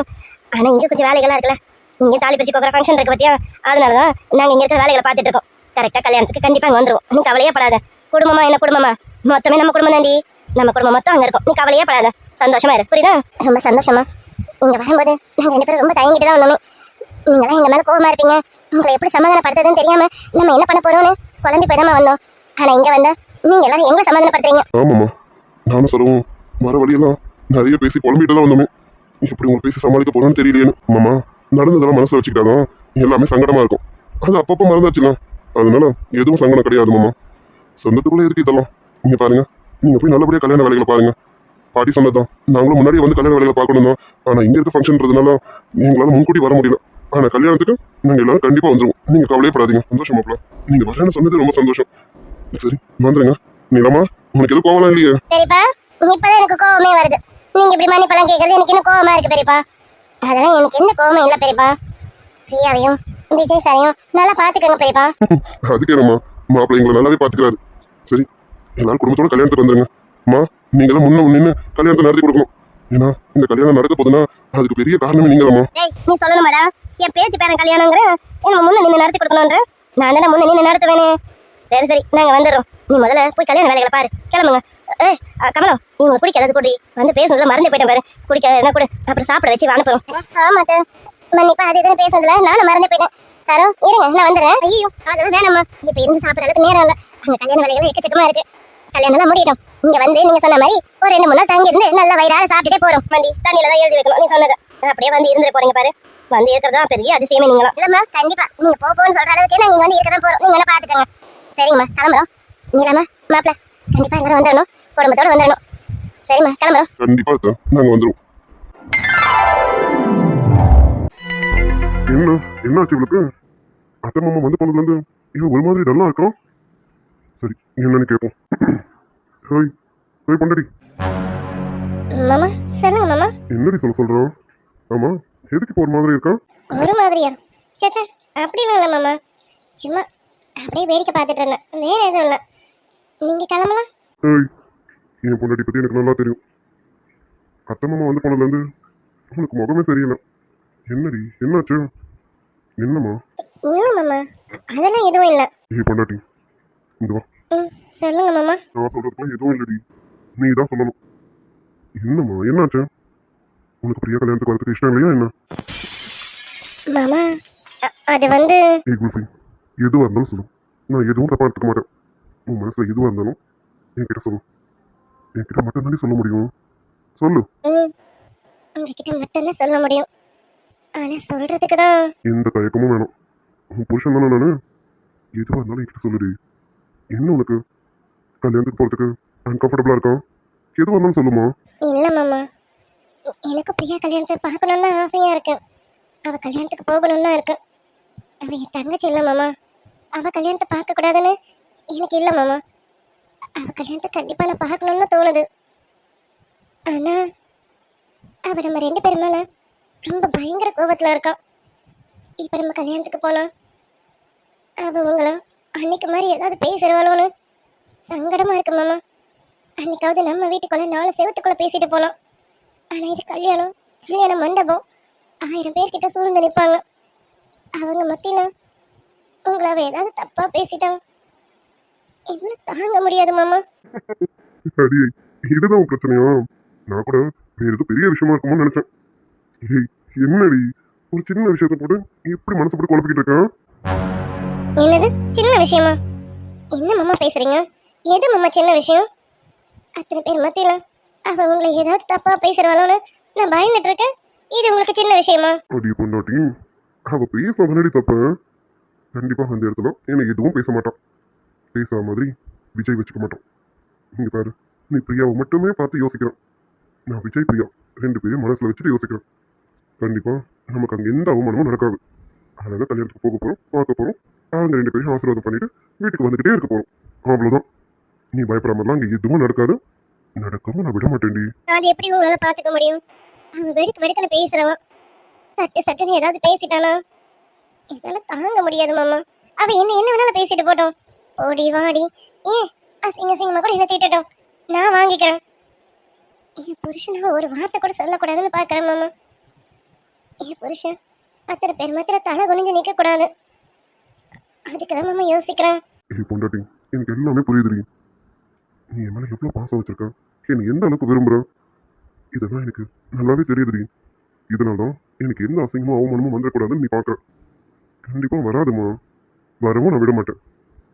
ஆனா இங்க கொஞ்சம் வேலைகள்லாம் இருக்குல்ல, இங்கே தாலி பிரிச்சு கோக்குற ஃபங்க்ஷன் இருக்கு பத்தியா? அதனாலதான் நாங்க இங்க இருக்கிற வேலைகளை பார்த்துட்டு இருக்கோம். கரெக்டா கல்யாணத்துக்கு கண்டிப்பா அங்க வந்துருவோம். நீ கவலையே படாத. குடும்பமா என்ன குடும்பமா, மொத்தமே நம்ம குடும்பம் தாண்டி. நம்ம குடும்பம் மொத்தம் அங்க இருக்கும், நீ கவலையே படாத. சந்தோஷமா இரு, புரியுதா? ரொம்ப சந்தோஷமா. இங்க வரும்போது நாங்க 2 பேரும் ரொம்ப தயங்கிட்டு தான் வந்தோம். நீங்களாம் எங்க மேல கோவமா இருப்பீங்க, உங்களை எப்படி சமாதானப்படுத்துறதுன்னு தெரியாம நம்ம என்ன பண்ண போறோம்னு குழம்பி போய் தான் வந்தோம். ஆனா இங்க வந்தா நீங்க எல்லாரும் எங்க சமாதானப்படுத்துறீங்க? ஆமாம்மா, நானும் சொல்லவும் வர வழியெல்லாம் நிறைய பேசி குழம்பிட்டு தான் வந்தோமே. எப்படி உங்களுக்கு பேசி சமாளிக்க போறோம்னு தெரியலையேன்னு. மாமா, நடந்ததெல்லாம் மனசுல வச்சுக்கிட்டாதான் எல்லாமே சங்கடமா இருக்கும். அது அப்பப்போ மறந்தாச்சுல, அதனால எதுவும் சங்கடம் கிடையாது மாமா. சொந்தத்துக்குள்ள இருக்கு இதெல்லாம். நீங்க பாருங்க, நீங்க போய் நல்லபடியா கல்யாண வேலைகளை பாருங்க. பாட்டி சொன்னதுதான், நாங்களும் முன்னாடியே வந்து கல்யாண வேலைகளை பார்க்கணும் தான். ஆனா இங்க இருக்க ஃபங்க்ஷன்றதுனால எங்களால முன்கூட்டி வர முடியல. ஆனா கல்யாணத்துக்கு நாங்க எல்லாரும் கண்டிப்பா வந்துருவோம். நீங்க கவலையப்படாதீங்க. சந்தோஷம் மாப்பிள, நீங்க வரேன்னு சொன்னது ரொம்ப சந்தோஷம். சரி வந்துருங்க. நீலமா, உனக்கு எதுவும் கோவலாம் இல்லையே? பெரியப்பா, இப்பதான் எனக்கு கோவமே வருது. நீங்க இப்படி மன்னிப்பெல்லாம் கேட்கறது எனக்கு இன்னும் கோவமா இருக்கு பெரியப்பா. அதெல்லாம் எனக்கு எந்த கோவமும் இல்ல பெரியப்பா. பிரியாவையும் விஜய் சாரையும் நல்லா பாத்துக்கோங்க பெரியப்பா. அதுக்கு என்னம்மா, மாப்பிள்ளை எங்களை நல்லாவே பாத்துக்கிறாரு. சரி, எல்லாரும் குடும்பத்தோட கல்யாணத்துக்கு வந்துருங்க. அம்மா, நீங்களாம் முன்ன நின்று கல்யாணத்தை நடத்தி கொடுக்கணும். ஏன்னா இந்த கல்யாணம் நடக்க போதுன்னா அதுக்கு பெரிய காரணமே நீங்களாம்மா. ஏய், நீ சொல்லணுமாடா? என் பேத்தி பேரன் கல்யாணங்கிற என்ன முன்ன நின்று நடத்தி கொடுக்கணும்ன்ற? நான் தானே முன்ன நின்று நடத்துவேனே. சரி சரி, நாங்க வந்துடுறோம். நீ முதல்ல போய் கல்யாண வேலைகளை பாரு. கிளம்புங்க. ஏய் கமலம், நீ உங்களுக்கு குடிக்க ஏதாவது குடி. வந்து பேசுனதுல மறந்து போயிட்டேன் பாரு. குடிக்க என்ன கூட அப்புறம் சாப்பிட வச்சு அனுப்புறோம். ஆமா மன்னிப்பா, அது எதுவும் பேசுனதுல நானும் மறந்து போயிட்டேன். சரோ இருங்க, நான் வந்துடுறேன். ஐயோ அதெல்லாம் வேணாம்மா, இப்ப இருந்து சாப்பிட்ற அளவுக்கு நேரம் இல்லை. அங்க கல்யாண வேலைகள் எக்கச்சக்கமா இருக்கு. கல்யாணம் எல்லாம் முடியட்டும். இங்க வந்து நீங்க சொன்ன மாதிரி ஒரு 2-3 நாள் தங்கி இருந்து நல்லா வயிறார சாப்பிட்டுட்டே போறோம். வண்டி தண்ணியில தான் எழுதி வைக்கணும். நீ சொன்னது அப்படியே வந்து இருந்துட்டு போறீங்க பாரு. வந்து இருக்கிறதா பெரிய அதிசயமே நீங்களும். இல்லம்மா, கண்டிப்பா நீங்க போன்னு சொல்ற அளவுக்கு நாங்க வந்து இருக்கதான் போறோம். நீங்க என்ன பாத்துக்கோங்க. சரிங்கம்மா, கிளம்புறோம். நீலாமா, மாப்பிள்ள, கண்டிப்பா எல்லாரும் வந்துடணும். குடும்பத்தோட வந்துடணும். சரிம்மா, கிளம்புறோம். கண்டிப்பா நாங்க வந்துருவோம். என்ன ஆச்சு இவளுக்கு? அத்தை மாமா வந்து போனதுல இருந்து இவன் ஒரு மாதிரி டல்லா இருக்கான். சரி, என்னன்னு கேட்போம். ஹோய் ஹோய் பொண்டாடி, மாமா சொல்லுங்க மாமா. என்னடி சொல்றான்? ஆமா, எதுக்கு இப்போ ஒரு மாதிரி இருக்கான்? ஒரு மாதிரியா? சேச்சா, அப்படிலாம் இல்லை மாமா. சும்மா அப்படியே வேடிக்கை பார்த்துட்டு இருந்தேன், வேற எதுவும் இல்லை. நீங்க கிளம்பலாம். ஹோய், என் பொண்டாடி பத்தி எனக்கு நல்லா தெரியும். அத்தை மாமா வந்து போனதுல இருந்து உனக்கு முகமே சரியில்லை. என்னடி என்னாச்சு? என்னம்மா? இல்லை மாமா, அதெல்லாம் எதுவும் இல்லை. ஏய் பொண்டாட்டி, இந்த வா. சொல்லுங்க மாமா. நான் சொல்றதுக்குலாம் எதுவும் இல்லடி, நீ தான் சொல்லணும். என்னம்மா என்னாச்சு? உனக்கு பிரியா கல்யாணத்துக்கு வரதுக்கு இஷ்டம் இல்லையா என்ன? மாமா, அது வந்து ஏய் குல்ஃபி, எதுவாக இருந்தாலும் சொல்லு. நான் எதுவும் தப்பா எடுத்துக்க மாட்டேன். உன் மனசுல எதுவாக இருந்தாலும் என்கிட்ட சொல்லு. என்கிட்ட மட்டும் தானே சொல்ல முடியும். சொல்லு. உங்ககிட்ட மட்டும்தான் சொல்ல முடியும். ஆனா சொல்றதுக்கு தான் எந்த தயக்கமும் வேணும். உன் புருஷன் தானே நானு. எதுவாக இருந்தாலும் என்கிட்ட சொல்லுடி. என்ன உனக்கு கல்யாணத்துக்கு போறதுக்கு அன்கம்ஃபர்டபுளா இருக்கா? எதுவாக இருந்தாலும் சொல்லுமா. இல்ல மாமா, எனக்கு பிரியா கல்யாணத்தை பார்க்கணும்னு ஆசையா இருக்கு. அவ கல்யாணத்துக்கு போகணும்னு இருக்கு. அவ என் தங்கச்சி இல்ல மாமா. அவ கல்யாணத்தை பார்க்க கூடாதுன்னு எனக்கு இல்ல மாமா. அவ கல்யாணத்தை கண்டிப்பா நான் பார்க்கணும்னு தோணுது. ஆனா அவ நம்ம 2 பேரும் மேல ரொம்ப பயங்கர கோபத்துல இருக்கா. இப்ப நம்ம கல்யாணத்துக்கு போனா அவ உங்களை அன்னைக்கு மாதிரி ஏதாவது பேசுறவாளோன்னு சங்கடமா இருக்கு மாமா. அன்னைக்காவது நம்ம வீட்டுக்குள்ள 4 செவத்துக்குள்ள பேசிட்டு போனோம். ஆனா இது கல்யாண மண்டபம். 1000 பேர்கிட்ட சூழ்ந்து நிற்பாங்க. அவங்க மத்தியில உங்களை அவ ஏதாவது தப்பா பேசிட்டான், என்ன தாங்க முடியாது மாமா. அடி, இதுதான் உன் பிரச்சனையா? நான் கூட வேற ஏதோ பெரிய விஷயமா இருக்குமோன்னு நினைச்சேன். ஏய் என்னடி, ஒரு சின்ன விஷயத்த போட்டு எப்படி மனசு போட்டு குழப்பிக்கிட்டு இருக்கான்? என்னது சின்ன விஷயமா? என்ன மாமா பேசுறீங்க? எது மாமா சின்ன விஷயம்? அத்தனை பேர் மத்தியில அவ உங்களை ஏதாவது தப்பா பேசுறவாளோன்னு நான் பயந்துட்டு இருக்கேன். இது உங்களுக்கு சின்ன விஷயமா? அடி பொண்டாட்டி, அவ பேச முன்னாடி தப்ப கண்டிப்பா அந்த இடத்துல என்னை எதுவும் பேச மாட்டான். பேசுற மாதிரி விஜய் வச்சுக்க மாட்டான். இங்க பாரு, நீ பிரியாவை மட்டுமே பார்த்து யோசிக்கிறேன். நான் விஜய் பிரியா 2 பேரையும் மனசுல வச்சுட்டு யோசிக்கிறேன். கண்டிப்பா நமக்கு அங்க எந்த அவமானமும் நடக்காது. அழகா கல்யாணத்துக்கு போக போறோம், பார்க்க போறோம். அவங்க 2 பேரையும் ஆசீர்வாதம் பண்ணிட்டு வீட்டுக்கு வந்துகிட்டே இருக்க போறோம். அவ்வளவுதான். நீ பயப்படாமலாம் அங்க எதுவும் நடக்காது. நடக்கவும் நான் விட மாட்டேன்டி. அது எப்படி உங்களால பாத்துக்க முடியும்? அவன் வெடுக்குன்னு பேசுறவன் சட்டுன்னு ஏதாவது பேசிட்டானா என்னால தாங்க முடியாது மாமா. அவ என்ன வேணாலும் பேசிட்டு போட்டோம். ஓடி வாடி ஏன் அசிங்கமா கூட என்ன திட்டட்டும், நான் வாங்கிக்கிறேன். என் புருஷனாவ ஒரு வார்த்தை கூட சொல்லக்கூடாதுன்னு பாக்குறேன் மாமா. என் புருஷன் அத்தனை பேர் மாத்திர தலை குனிஞ்சு நிக்க கூடாது. அதுக்குதான் மாமா யோசிக்கிறேன். ஏய் பொண்டாட்டி, எனக்கு எல்லாமே புரியுதுடி. நீ என் மேல எவ்வளவு பாசம் வச்சிருக்க, என்ன எந்த அளவுக்கு விரும்புற, இதெல்லாம் எனக்கு நல்லாவே தெரியுதுடி. இதனால்தான் எனக்கு எந்த அசிங்கமும் அவமானமும் வந்துடக்கூடாதுன்னு நீ பாக்குற. கண்டிப்பா வராதுமா. வரவும் நான் விட மாட்டேன்.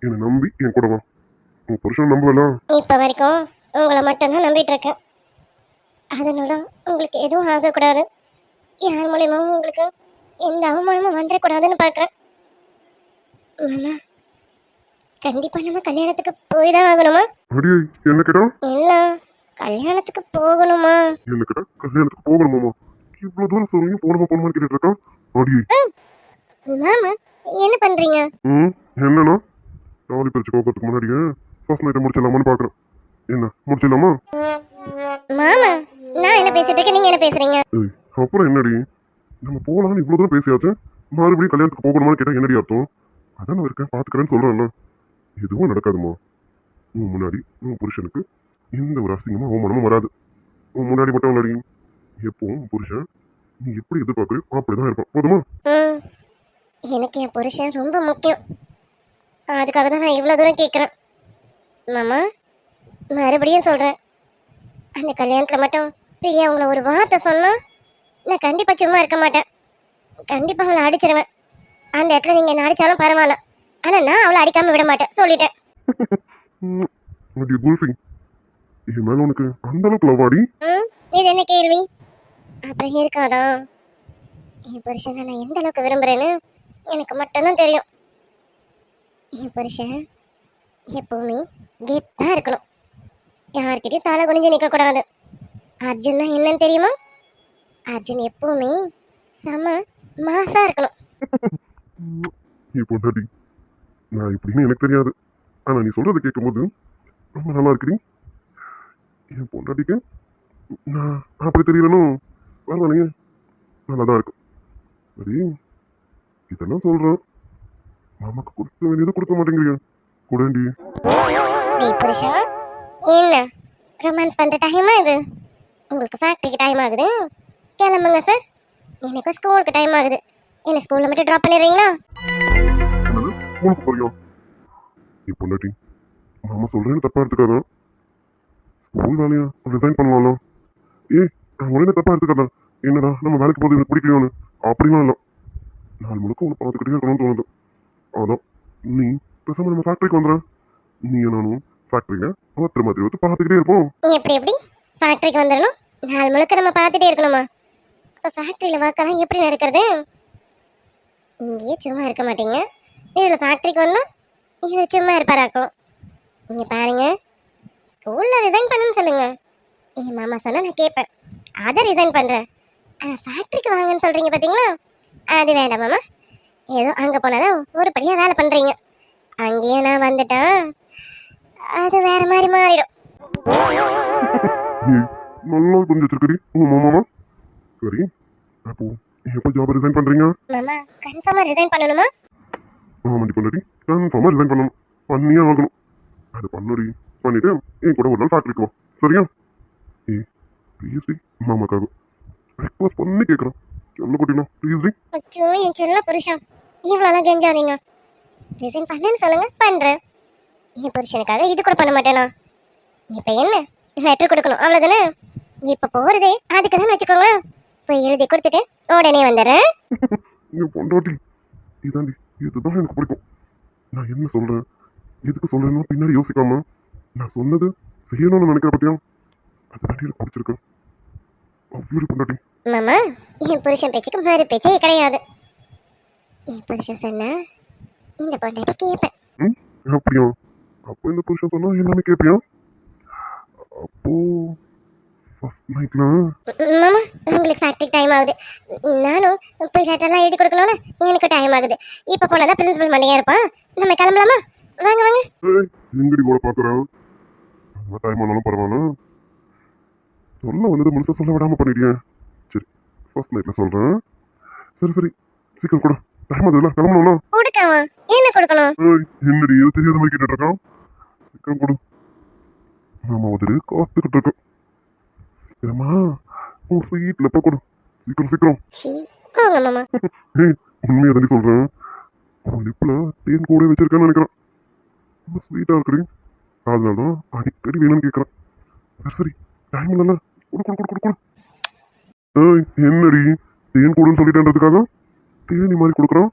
என்னை நம்பி என் கூட வா. உன் புருஷன் நம்பலாம். இப்போ வரைக்கும் உங்களை மட்டும்தான் நம்பிட்டு இருக்கேன். அதனால உங்களுக்கு எதுவும் ஆகக்கூடாது, யார் மூலியமாவும் உங்களுக்கு எந்த அவமானமும் வந்துடக்கூடாதுன்னு பார்க்குறேன். மாமா, கண்டிப்பா நம்ம கல்யாணத்துக்கு போய் தான் ஆகணுமா? அடியே என்ன கேட்டா? இல்ல, கல்யாணத்துக்கு போகணுமா? என்ன கேட்டா? கல்யாணத்துக்கு போகணுமாமா? இவ்வளவு தூரம் சொல்லி போகணுமான்னு கேட்டுட்டு இருக்கான். அடியே மாமா, என்ன பண்றீங்க? என்னன்னா தாலி பறிச்சு போகிறதுக்கு முன்னாடியே ஃபர்ஸ்ட் நைட்டை முடிச்சிடலாமான்னு பார்க்குறேன். என்ன முடிச்சிடலாமா? மாமா, நான் என்ன பேசிட்டு இருக்கேன், நீங்க என்ன பேசுறீங்க? ஏய், அப்புறம் என்னடி நம்ம போகலான்னு இவ்வளோ தூரம் பேசியாச்சு, மறுபடியும் கல்யாணத்துக்கு போகணுமான்னு கேட்டால் என்னடி அர்த்தம்? அதான் நான் இருக்கேன் பார்த்துக்கிறேன்னு சொல்கிறேன்ல. எதுவும் நடக்காதுமா. உன் முன்னாடி உன் புருஷனுக்கு எந்த ஒரு அசிங்கமும் அவமானமும் வராது. உன் முன்னாடி மட்டும் இல்லடி, எப்பவும் உன் புருஷன் நீ எப்படி எதிர்பார்க்குறியோ அப்படிதான் இருப்பான். போதுமா? எனக்கு என் புருஷன் ரொம்ப முக்கியம். அதுக்காக தான் நான் இவ்வளோ தூரம் கேட்குறேன். மாமா, மறுபடியும் சொல்கிறேன், அந்த கல்யாணத்தில் மட்டும் பிரியா உங்களை ஒரு வார்த்தை சொன்னால் நான் கண்டிப்பாக சும்மா இருக்க மாட்டேன். கண்டிப்பாக அவளை அடிச்சிருவேன். அந்த இடத்துல நீங்கள் என்ன அடித்தாலும் பரவாயில்ல, ஆனால் நான் அவளை அடிக்காமல் விட மாட்டேன், சொல்லிட்டேன். அடி குல்ஃபி, என் மேலே உனக்கு அந்த அளவுக்கு லவாடி? இது என்ன கேள்வி? அப்புறம் இருக்காதா? என் புருஷனை நான் எந்த அளவுக்கு விரும்புகிறேன்னு எனக்கு மட்டும்தான் தெரியும். என் புருஷன் எப்பவுமே கெத்தாக இருக்கணும், யார்கிட்டயும் தலை குனிஞ்சு நிற்கக்கூடாது. அர்ஜுன்னா என்னன்னு தெரியுமா? அர்ஜுன் எப்பவுமே செம மாசா இருக்கணும். நீ பொண்டாட்டி, நான் இப்படின்னு எனக்கு தெரியாது, ஆனால் நீ சொல்றதை கேட்கும்போது ரொம்ப நல்லா இருக்குடி. என் பொண்டாட்டிக்கு நான் அப்படி தெரியலனும் பரவாயில்லையே, நல்லா தான் இருக்கும். சரி, இதெல்லாம் சொல்கிறேன், மாமாக்கு கொடுக்க வேண்டியதை கொடுக்க மாட்டேங்கிறீங்க. கூடண்டி புருஷா, என்ன ரொமான்ஸ் பண்ற டைமா இது? உங்களுக்கு ஃபேக்டரிக்கு டைம் ஆகுது, கிளம்புங்க சார். எனக்கு ஸ்கூலுக்கு டைம் ஆகுது, என்ன ஸ்கூல்ல மட்டும் ட்ராப் பண்ணிடுறீங்களா? என்னது உனக்கு புரியும்? என் பொண்டாட்டி, மாமா சொல்றேன்னு தப்பா எடுத்துக்காத. ஸ்கூல் வேலையா ரிசைன் பண்ணலாம்ல? நான் உடனே தப்பா எடுத்துக்காத. என்னடா நம்ம வேலைக்கு போகிறது எனக்கு பிடிக்கலையோன்னு அப்படிலாம் இல்லை. நாள் முழுக்க உன்னை பார்த்துக்கிட்டே இருக்கணும்னு தோணுது. அதான் நீ பேசாம நம்ம ஃபேக்டரிக்கு வந்துடுற. நீ நானும் ஃபேக்டரியில ஒருத்தர் மாதிரி ஒருத்தர் பார்த்துக்கிட்டே இருப்போம். எப்படி ஃபேக்டரிக்கு வந்துடணும்? நாள் முழுக்க நம்ம பார்த்துட்டே இருக்கணுமா? இப்போ ஃபேக்டரியில் ஒர்க்கெல்லாம் எப்படி நடக்கிறது? இங்கேயே சும்மா இருக்க மாட்டீங்க, இதில் ஃபேக்டரிக்கு வந்தோம் இது சும்மா இருப்பாராக்கும். நீங்கள் பாருங்க, ஸ்கூலில் ரிசைன் பண்ணுன்னு சொல்லுங்க, என் மாமா சொன்னால் நான் கேட்பேன், அதை ரிசைன் பண்ணுறேன். ஆனால் ஃபேக்டரிக்கு வாங்கன்னு சொல்கிறீங்க பார்த்தீங்களா, அது வேண்டாம் மாமா. ஏதோ அங்கே போனாதான் ஒரு படியாக வேலை பண்ணுறீங்க, அங்கேயே நான் வந்துட்டேன் அது வேற மாதிரி மாறிடும். நல்லா புரிஞ்சு வச்சிருக்கடி உங்க மாமாவா? சரி, அப்போ எப்போ ஜாப் ரிசைன் பண்றீங்க? மாமா, கன்ஃபார்மாக ரிசைன் பண்ணணுமா? ஆமாண்டி பொண்டாட்டி, கன்ஃபார்மா ரிசைன் பண்ணணும், பண்ணியே ஆகணும். அது பண்ணுடி, பண்ணிட்டு என் கூட ஒரு நாள் ஃபேக்டரிக்கு வா, சரியா? ப்ளீஸ் டி, மாமாக்காக ரெக்வஸ்ட் பண்ணி கேட்குறேன், சொல்ல கொட்டினா ப்ளீஸ் டி. அச்சோ, என் செல்ல புருஷன், இவ்வளோலாம் கெஞ்சாதீங்க. ரிசைன் பண்ணுன்னு சொல்லுங்க, பண்ணுறேன். என் புருஷனுக்காக இது கூட பண்ண மாட்டேனா? இப்போ என்ன லெட்டர் கொடுக்கணும் அவ்வளோதானே? இப்போ போகிறதே அதுக்கு தான் வச்சுக்கோங்களேன். போய் எழுதி கொடுத்துட்டு உடனே வந்துடுறேன். என் பொண்டாட்டி, இதாண்டி, இதுதான் எனக்கு பிடிக்கும். நான் என்ன சொல்றேன், எதுக்கு சொல்றேன்னு பின்னாடி யோசிக்காம நான் சொன்னது செய்யணும்னு நினைக்கிற பத்தியா, அது தாண்டி எனக்கு பிடிச்சிருக்கு. அவ்வளோ பொண்டாட்டி. மாமா, என் புருஷன் பேச்சுக்கு மறு பேச்சே கிடையாது. என் புருஷன் சொன்னா இந்த பொண்டாட்டி கேட்பேன். அப்படியா? அப்போ இந்த புருஷன் சொன்னா எல்லாமே கேட்பியா? அப்போ ஃபர்ஸ்ட் நைட்ல மாமா, உங்களுக்கு ஃபேக்டரி டைம் ஆகுது, நானும் போய் லெட்டர்லாம் எழுதி கொடுக்கணும்ல, எனக்கு டைம் ஆகுது. இப்போ போனதான் பிரின்சிபல் மண்டையா இருப்பான், நம்ம கிளம்பலாமா? வாங்க வாங்க. எங்கடி கூட பாக்குறேன், டைம் ஆனாலும் பரவாயில்ல, சொல்ல வந்தது முழுசா சொல்ல விடாம பண்ணிட்டேன். சரி, ஃபர்ஸ்ட் நைட்ல சொல்றேன். சரி சரி, சீக்கிரம் கூட, டைம் ஆகுதுல்ல, கிளம்பணும்னா. கொடுக்கவா? என்ன கொடுக்கணும்? என்னடி எது தெரியாத மாதிரி கேட்டுட்டு இருக்கான், சீக்கிரம் கொடு. மாமா வந்துட்டு காத்துக்கிட்டு இருக்கேன். சீக்கிரமா உன் ஸ்வீட்ல போய் கொடு, சீக்கிரம் சீக்கிரம். போங்க மாமா. உண்மையை தாண்டி சொல்றேன், உன் லிப்ல தேன் கூட வச்சிருக்கேன்னு நினைக்கிறேன், ரொம்ப ஸ்வீட்டா இருக்குடி, அதனாலதான் அடிக்கடி வேணும்னு கேட்கறேன். சரி சரி, டைம் இல்லைல்ல, கொடு கொடு கொடு கொடு. என்னடி தேன் கூடன்னு சொல்லிட்டேன்றதுக்காக தேனி மாதிரி கொடுக்குறான்?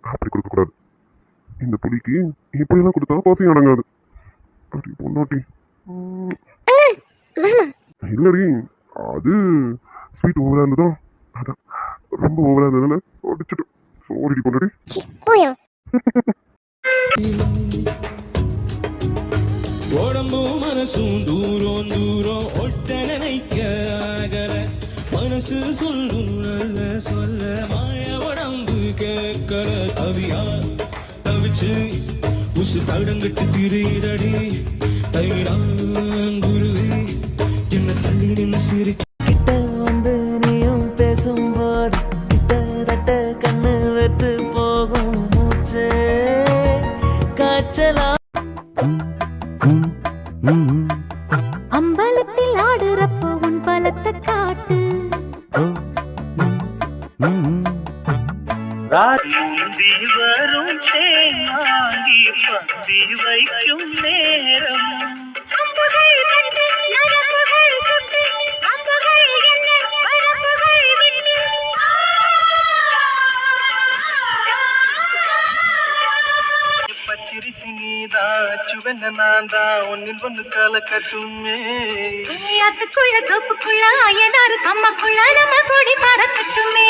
அப்படி கொடுக்கக்கூடாது. இந்த புலிக்கு இப்படியெல்லாம் கொடுத்தா பசி அடங்காது. அடி பொண்ணாட்டி இல்லடி அது ஸ்வீட் ஓவரா இருந்ததா அதான் ரொம்ப ஓவரா இருந்ததுன்னு அடிச்சுட்டு சோடிடி பொண்ணாடி போயா உடம்பும் மனசும் தூரம் தூரம் ஒட்ட நினைக்க ஆகல மனசு சொல்லும் நல்ல சொல்ல மாய உடம்பு கேட்கற தவியா தவிச்சு உசு தடங்கட்டு திரிதடி தைராங்குருவி என்ன தள்ளி நின்று சிரி கிட்ட வந்து நீயும் பேசும்போது கிட்டத்தட்ட கண்ணு வெட்டு போகும் மூச்சு காய்ச்சலா அம்பலத்தில் ஆடுறப்போ உன் பலத்தை காட்டு முந்தி வரும் தேங்கி பந்தி வைக்கும் நேரம் பச்சிரிசி நீதா சுவென்ன நான்தா ஒன்னில் ஒன்று கால கட்டுமே அதுக்குள்ள தோப்புக்குள்ள அயனாரு கம்மக்குள்ள நம்ம கொடி பறக்கட்டுமே